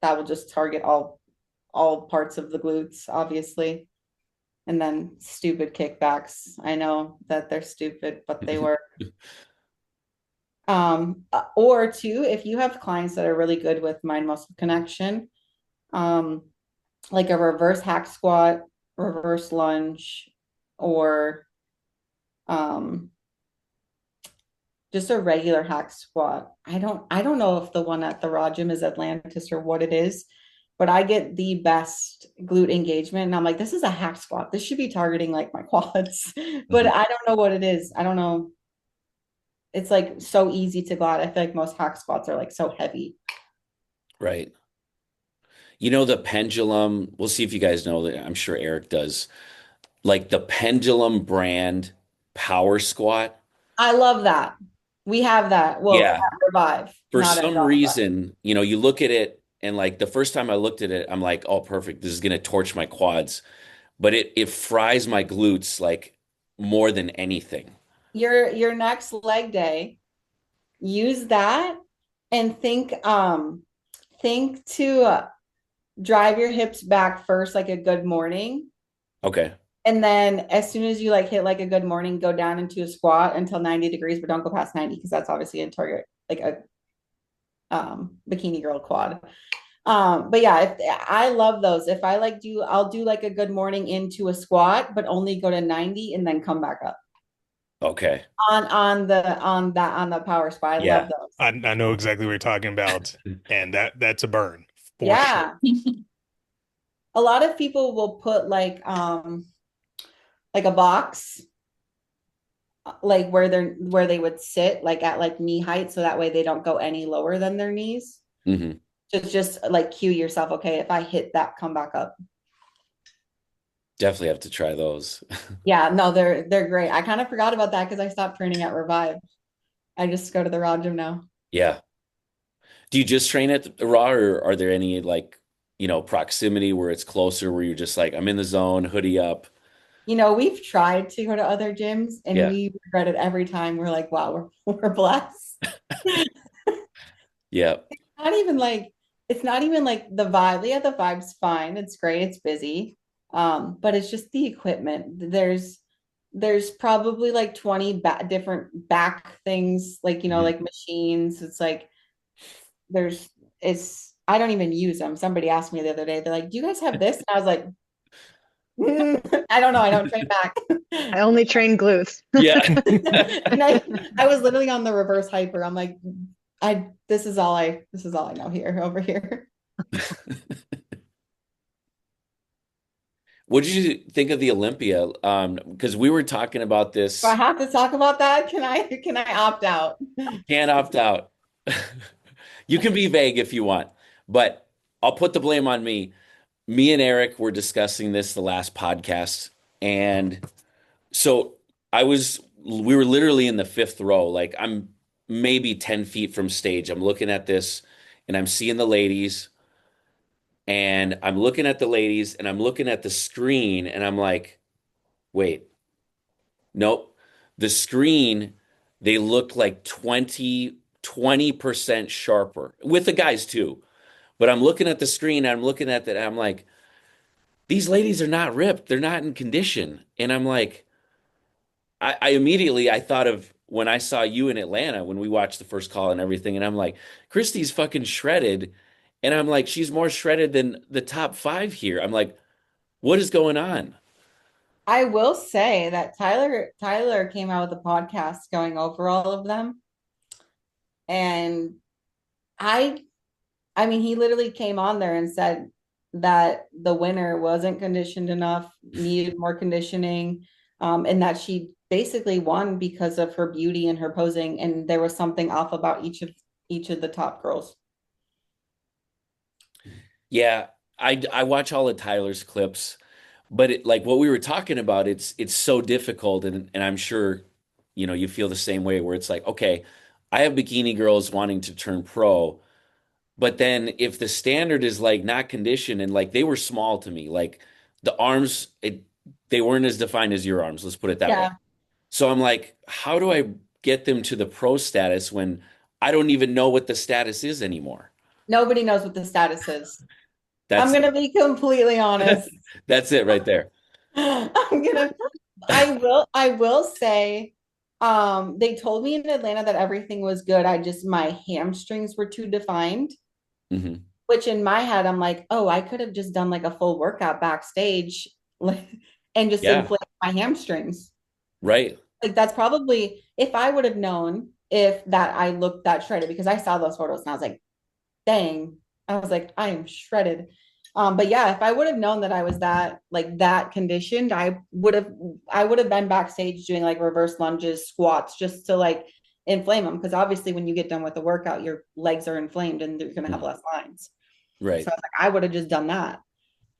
that will just target all parts of the glutes, obviously. And then stupid kickbacks. I know that they're stupid, but they work. Or two, if you have clients that are really good with mind muscle connection, um, like a reverse hack squat, reverse lunge, or um, just a regular hack squat. I don't know if the one at the Raw Gym is Atlantis or what it is, but I get the best glute engagement. And I'm like, this is a hack squat. This should be targeting like my quads, but Mhm. I don't know what it is. I don't know. It's like so easy to glide. I feel like most hack squats are like so heavy. Right. The pendulum, we'll see if you guys know that. I'm sure Eric does. Like the pendulum brand power squat. I love that. We have that. Well, Yeah. at Revive, For not at some Raw. reason, you look at it and like the first time I looked at it, I'm like, oh, perfect. This is gonna torch my quads. But it fries my glutes like more than anything. Your next leg day, use that, and think to drive your hips back first, like a good morning. Okay. And then as soon as you like hit like a good morning, go down into a squat until 90 degrees, but don't go past 90, because that's obviously a target, like a bikini girl quad. But yeah, if I love those. If I like do, I'll do like a good morning into a squat, but only go to 90 and then come back up Okay. on the power squat. I love Yeah. those. I know exactly what you're talking about, and that's a burn for sure. Yeah. A lot of people will put like like a box, like where they would sit like at like knee height, so that way they don't go any lower than their knees. Hmm. Just like cue yourself, okay, if I hit that, come back up. Definitely have to try those. Yeah, no, they're great. I kind of forgot about that because I stopped training at Revive. I just go to the Raw gym now. Yeah. Do you just train at the Raw, or are there any like, proximity where it's closer where you're just like, I'm in the zone, hoodie up? We've tried to go to other gyms and Yeah. we regret it every time. We're like, wow, we're blessed. Yeah. Not even like it's not even like the vibe. Yeah, the vibe's fine. It's great. It's busy. But it's just the equipment. There's probably like 20 different back things, like Mhm. like machines. It's like there's it's I don't even use them. Somebody asked me the other day, they're like, "Do you guys have this?" And I was like, I don't know. I don't train back. I only train glutes. Yeah. And I was literally on the reverse hyper. I'm like, this is all I know here over here. What did you think of the Olympia? Because we were talking about Do I this. have to talk about that? Can I opt out? Can't opt out. You can be vague if you want, but I'll put the blame on me. Me and Eric were discussing this the last podcast, and so we were literally in the fifth row. Like I'm maybe 10 feet from stage. I'm looking at this and I'm seeing the ladies, and I'm looking at the ladies and I'm looking at the screen, and I'm like, wait, nope. The screen, they look like 20% sharper with the guys too. But I'm looking at the screen, and I'm looking at that, and I'm like, these ladies are not ripped. They're not in condition. And I'm like, I immediately I thought of when I saw you in Atlanta when we watched the first call and everything, and I'm like, Kristie's fucking shredded. And I'm like, she's more shredded than the top five here. I'm like, what is going on? I will say that Tyler came out with a podcast going over all of them. And I I mean, he literally came on there and said that the winner wasn't conditioned enough, needed more conditioning, and that she basically won because of her beauty and her posing, and there was something off about each of the top girls. Yeah, I watch all of Tyler's clips, but like what we were talking about, it's so difficult, and I'm sure you feel the same way where it's like, okay, I have bikini girls wanting to turn pro, but then if the standard is like not conditioned, and like they were small to me, like the arms, they weren't as defined as your arms, let's put it that way. Yeah, So I'm like, how do I get them to the pro status when I don't even know what the status is anymore? nobody knows what the status is. I'm That's gonna be completely honest. that's it right there. I'm gonna I will say they told me in Atlanta that everything was good. My hamstrings were too defined, Hmm. which in my head I'm like, oh, I could have just done like a full workout backstage and just Yeah, inflate my hamstrings. right. Like that's probably if I would have known if that I looked that shredded because I saw those photos and I was like, dang, I was like, I am shredded. But yeah, if I would have known that I was that conditioned, I would have been backstage doing like reverse lunges, squats, just to like inflame them. Because obviously, when you get done with the workout, your legs are inflamed and you're gonna have Mhm. less lines. Right. So I was like, I would have just done that.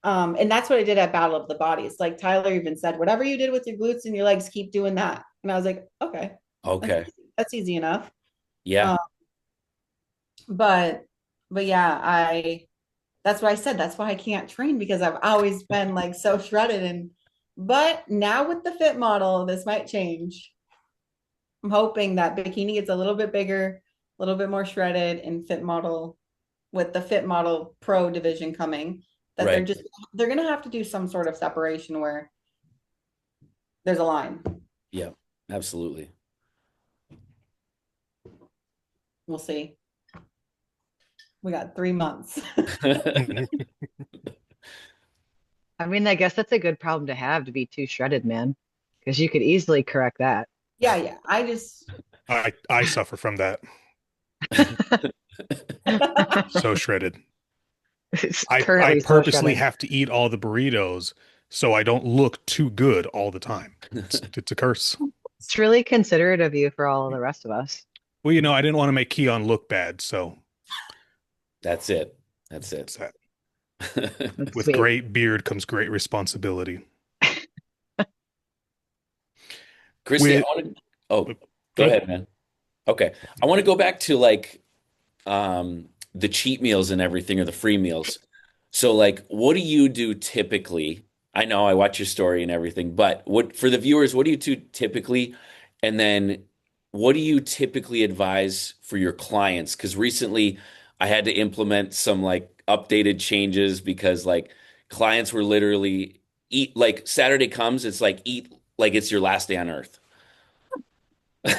And that's what I did at Battle of the Bodies. Like Tyler even said, whatever you did with your glutes and your legs, keep doing that. And I was like, okay, that's Okay. that's easy enough. Yeah. Um, but but yeah, I that's what I said. That's why I can't train because I've always been like so shredded. But now with the fit model, this might change. I'm hoping that bikini gets a little bit bigger, a little bit more shredded, and fit model with the fit model pro division coming, that Right. they're gonna have to do some sort of separation where there's a line. Yeah. Absolutely. We'll see. We got 3 months. I mean, I guess that's a good problem to have to be too shredded, man, because you could easily correct that. Yeah, yeah. I just I suffer from that. So shredded. It's I currently so purposely shredded. have to eat all the burritos so I don't look too good all the time. It's a curse. It's really considerate of you for all of the rest of us. Well, I didn't want to make Keon look bad, so That's it. That's it's it. that. That's With sweet. great beard comes great responsibility. Kristy, I With want to, oh, go good. ahead, man. Okay. I want to go back to like the cheat meals and everything or the free meals. So like what do you do typically? I know I watch your story and everything, but what for the viewers, what do you do typically? And then what do you typically advise for your clients? Because recently I had to implement some like updated changes because like clients were literally eat like Saturday comes, it's like eat like it's your last day on earth.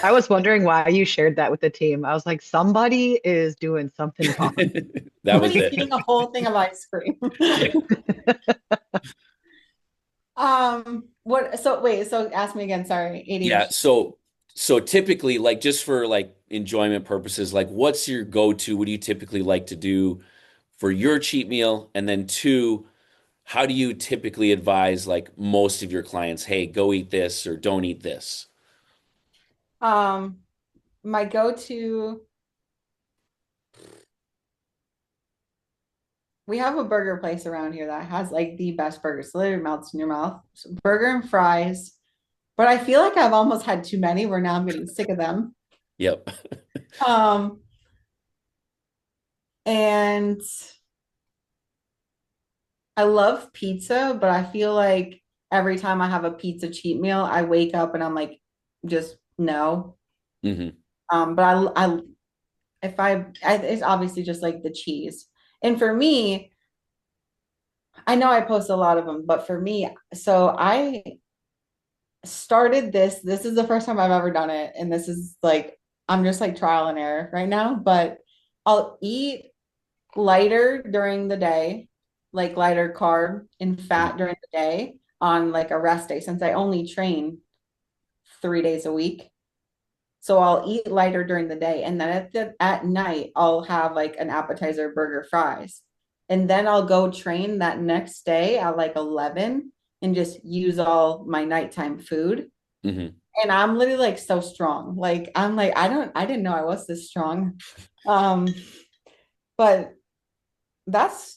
I was wondering why you shared that with the team. I was like, somebody is doing something wrong. That was Somebody's it. eating a whole thing of ice cream. Yeah. So ask me again, sorry. Yeah, ADHD. so typically like just for like enjoyment purposes, like what's your go-to? What do you typically like to do for your cheat meal? And then two, how do you typically advise like most of your clients, hey, go eat this or don't eat this? Um, my go-to, we have a burger place around here that has like the best burgers. Literally melts in your mouth. So burger and fries. But I feel like I've almost had too many where now I'm getting sick of them. Yep. Um, and I love pizza, but I feel like every time I have a pizza cheat meal, I wake up and I'm like, just no. Hmm. But it's obviously just like the cheese. And for me, I know I post a lot of them, but for me, so I started this. This is the first time I've ever done it. And this is like, I'm just like trial and error right now, but I'll eat lighter during the day, like lighter carb and fat during the day on like a rest day, since I only train 3 days a week. So I'll eat lighter during the day, and then at night I'll have like an appetizer, burger, fries, and then I'll go train that next day at like 11 and just use all my nighttime food. Hmm. And I'm literally like so strong. Like I'm like I didn't know I was this strong. Um, but that's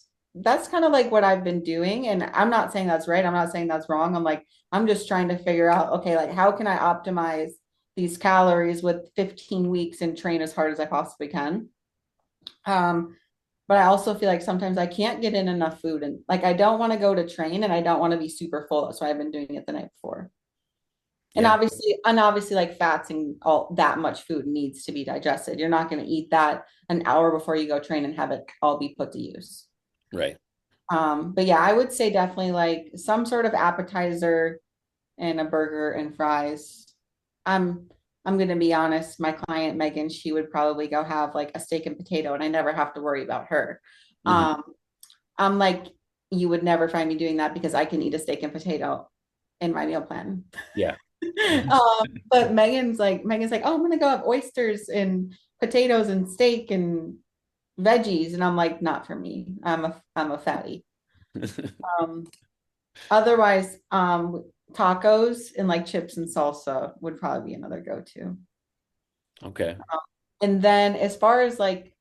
kind of like what I've been doing. And I'm not saying that's right. I'm not saying that's wrong. I'm like, I'm just trying to figure out, okay, like how can I optimize these calories with 15 weeks and train as hard as I possibly can. Um, but I also feel like sometimes I can't get in enough food and like I don't want to go to train and I don't want to be super full. So I've been doing it the night before. Yeah, And obviously like fats and all that much food needs to be digested. You're not going to eat that an hour before you go train and have it all be put to use. right. But yeah, I would say definitely like some sort of appetizer and a burger and fries. I'm I'm gonna be honest, my client Megan, she would probably go have like a steak and potato, and I never have to worry about her. Hmm. Um, I'm like, you would never find me doing that because I can eat a steak and potato in my meal plan. Yeah. But Megan's like, oh, I'm gonna go have oysters and potatoes and steak and veggies, and I'm like, not for me. I'm a fatty. Um, Otherwise, tacos and like chips and salsa would probably be another go-to. Okay. And then as far as like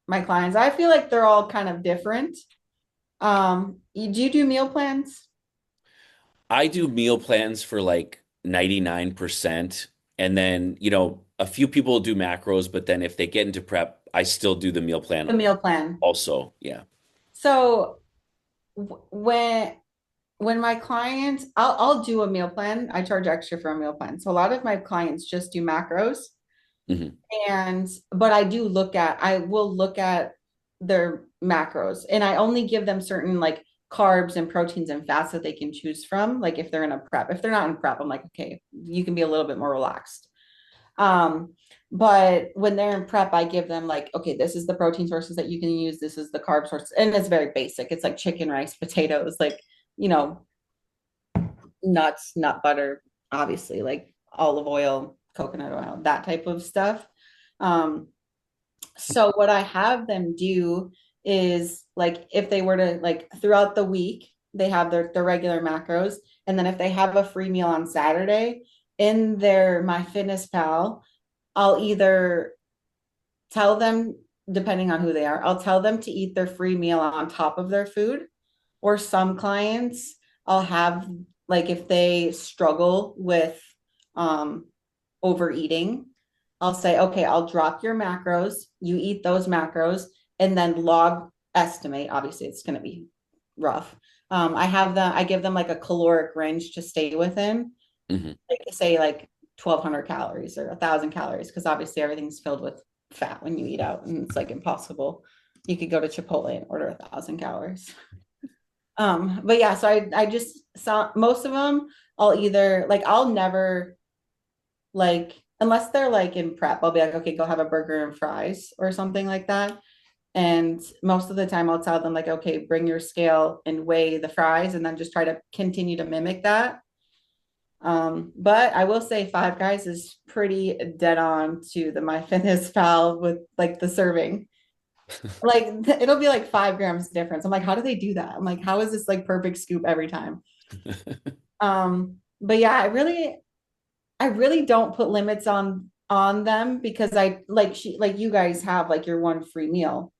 my clients, I feel like they're all kind of different. Do you do meal plans? I do meal plans for like 99%. And then, a few people do macros, but then if they get into prep, I still do the meal The plan meal plan. also. Yeah. So when my clients, I'll do a meal plan. I charge extra for a meal plan. So a lot of my clients just do macros. Hmm. But I will look at their macros and I only give them certain like carbs and proteins and fats that they can choose from. Like if they're in a prep, if they're not in prep, I'm like, okay, you can be a little bit more relaxed. Um, but when they're in prep, I give them like, okay, this is the protein sources that you can use. This is the carb source. And it's very basic. It's like chicken, rice, potatoes, like, you know, nuts, nut butter, obviously, like olive oil, coconut oil, that type of stuff. Um, so what I have them do is like if they were to like throughout the week, they have their regular macros. And then if they have a free meal on Saturday in their MyFitnessPal, I'll either tell them, depending on who they are, I'll tell them to eat their free meal on top of their food. Or some clients, I'll have, like, if they struggle with overeating, I'll say, okay, I'll drop your macros, you eat those macros, and then log estimate. Obviously, it's going to be rough. I give them like a caloric range to stay within, like say like 1,200 calories or 1,000 calories, because obviously everything's filled with fat when you eat out, and it's like impossible. You could go to Chipotle and order 1,000 calories. But yeah, so I just saw most of them. I'll never, like, unless they're like in prep, I'll be like, okay, go have a burger and fries or something like that. And most of the time I'll tell them, like, okay, bring your scale and weigh the fries, and then just try to continue to mimic that. But I will say Five Guys is pretty dead on to the MyFitnessPal with like the serving. Like it'll be like 5 grams difference. I'm like, how do they do that? I'm like, how is this like perfect scoop every time? But yeah, I really don't put limits on them, because I like you guys have like your one free meal.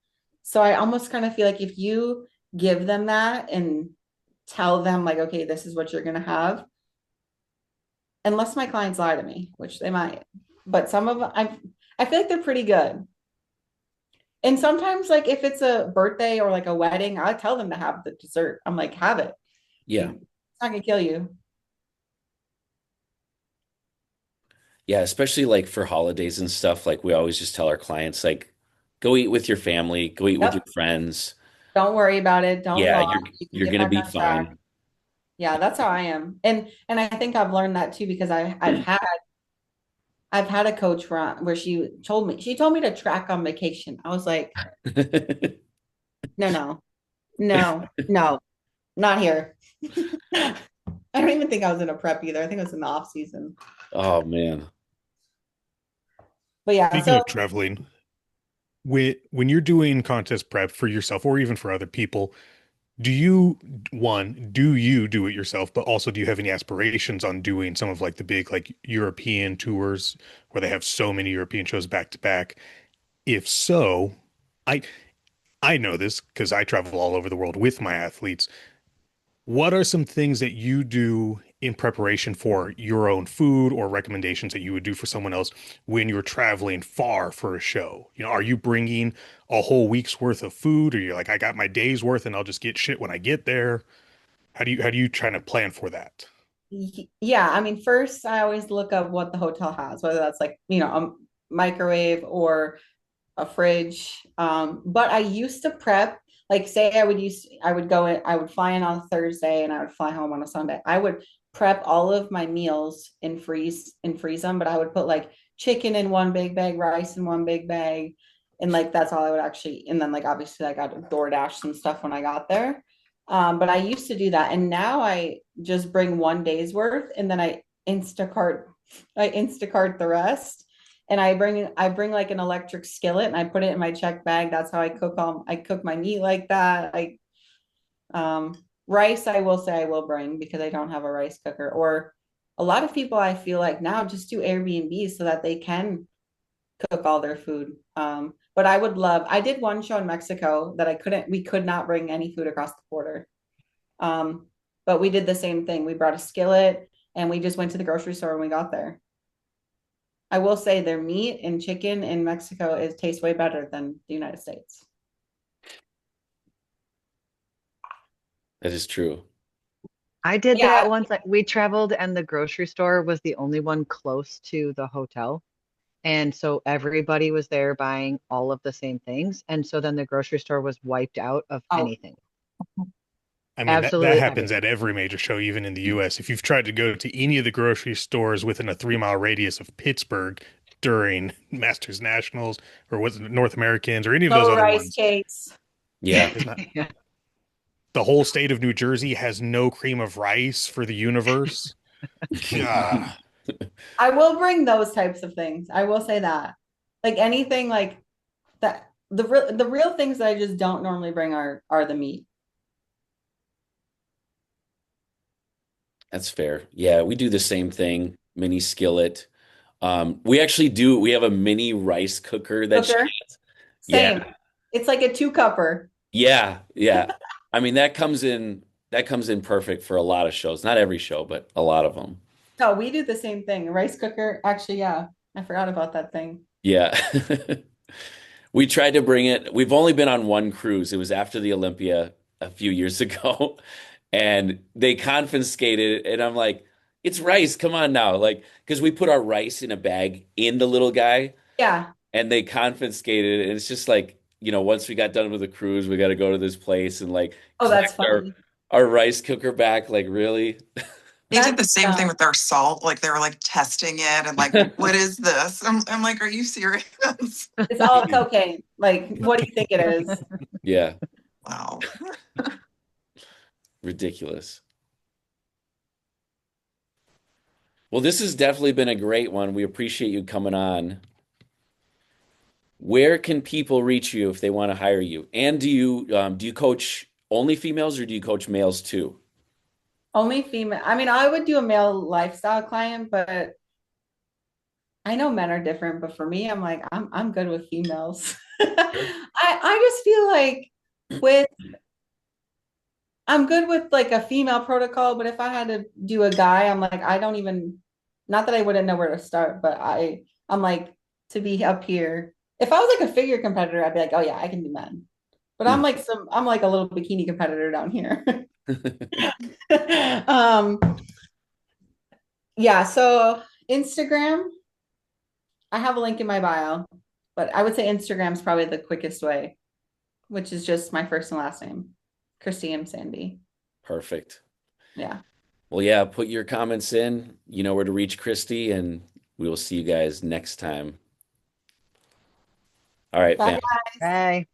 So I almost kind of feel like if you give them that and tell them like, okay, this is what you're gonna have, unless my clients lie to me, which they might, but some of them I feel like they're pretty good. And sometimes, like, if it's a birthday or like a wedding, I tell them to have the dessert. I'm like, have it. Yeah. It's not gonna kill you. Yeah, especially like for holidays and stuff, like we always just tell our clients like go eat with your family, go eat with your Yep. friends. Don't worry about it. Don't Yeah, log. you're You can you're get gonna back be on track. fine. Yeah, that's how I am. And I think I've learned that too, because I've had a coach run where she told me to track on vacation. I was like, no, no, no, no, not here. I don't even think I was in a prep either. I think I was in the off season. Oh man. But yeah, Speaking so of traveling, when you're doing contest prep for yourself or even for other people, do you do it yourself, but also do you have any aspirations on doing some of like the big like European tours where they have so many European shows back to back? If so, I I know this because I travel all over the world with my athletes. What are some things that you do in preparation for your own food or recommendations that you would do for someone else when you're traveling far for a show? You know, are you bringing a whole week's worth of food, or you're like, I got my day's worth and I'll just get shit when I get there? How do you try to plan for that? yeah, I mean, first I always look up what the hotel has, whether that's like, a microwave or a fridge. But I used to prep, like say I would go in, I would fly in on a Thursday and I would fly home on a Sunday. I would prep all of my meals and freeze them, but I would put like chicken in one big bag, rice in one big bag. And like that's all I would actually, and then like obviously I got to DoorDash some stuff when I got there. But I used to do that. And now I just bring one day's worth and then I Instacart the rest, and I bring like an electric skillet and I put it in my check bag. That's how I cook my meat like that. Rice, I will say I will bring because I don't have a rice cooker. Or a lot of people I feel like now just do Airbnb so that they can cook all their food. But I did one show in Mexico that we could not bring any food across the border. But we did the same thing. We brought a skillet and we just went to the grocery store when we got there. I will say their meat and chicken in Mexico tastes way better than the United States. That is true. I did that Yeah. once. We traveled, and the grocery store was the only one close to the hotel. And so everybody was there buying all of the same things. And so then the grocery store was wiped out of Oh, anything, I mean, that absolutely happens everything. at every major show, even in the US. If you've tried to go to any of the grocery stores within a 3 mile radius of Pittsburgh during Masters Nationals or was it North Americans or any of those no other rice ones, cakes. Yeah. there's not Yeah. the whole state of New Jersey has no cream of rice for the universe. God. I will bring those types of things. I will say that. Like anything like that. The real things that I just don't normally bring are the meat. That's fair. Yeah, we do the same thing, mini skillet. We have a mini rice cooker that she Cooker, has. Yeah, same. It's like a two cupper. yeah, yeah. I mean, that comes in perfect for a lot of shows. Not every show, but a lot of them. No, we do the same thing. Rice cooker. Actually, yeah, I forgot about that thing. Yeah. We tried to bring it. We've only been on one cruise. It was after the Olympia a few years ago, and they confiscated it. And I'm like, it's rice. Come on now. Like, because we put our rice in a bag in the little guy, Yeah. and they confiscated it. And it's just like, once we got done with the cruise, we got to go to this place and like Oh, that's collect our funny. our rice cooker back. Like, really? They did the That's same thing with their salt. Like they were like testing it and like, what is this? I'm like, are you serious? it's all cocaine. Like, what do you think it is? Yeah, Wow. ridiculous. Well, this has definitely been a great one. We appreciate you coming on. Where can people reach you if they want to hire you? And do you coach only females or do you coach males too? Only female. I mean, I would do a male lifestyle client, but I know men are different. But for me, I'm like, I'm good with females. I just feel like with I'm good with like a female protocol, but if I had to do a guy, I'm like, I don't even, not that I wouldn't know where to start, but I'm like, to be up here. If I was like a figure competitor, I'd be like, oh yeah, I can do men. But I'm like a little bikini competitor down here. um, yeah, so Instagram, I have a link in my bio, but I would say Instagram's probably the quickest way, which is just my first and last name, Kristy Imsande. Perfect. Yeah. Well, yeah, put your comments in. You know where to reach Kristy, and we will see you guys next time. All right, Bye. fam. Bye.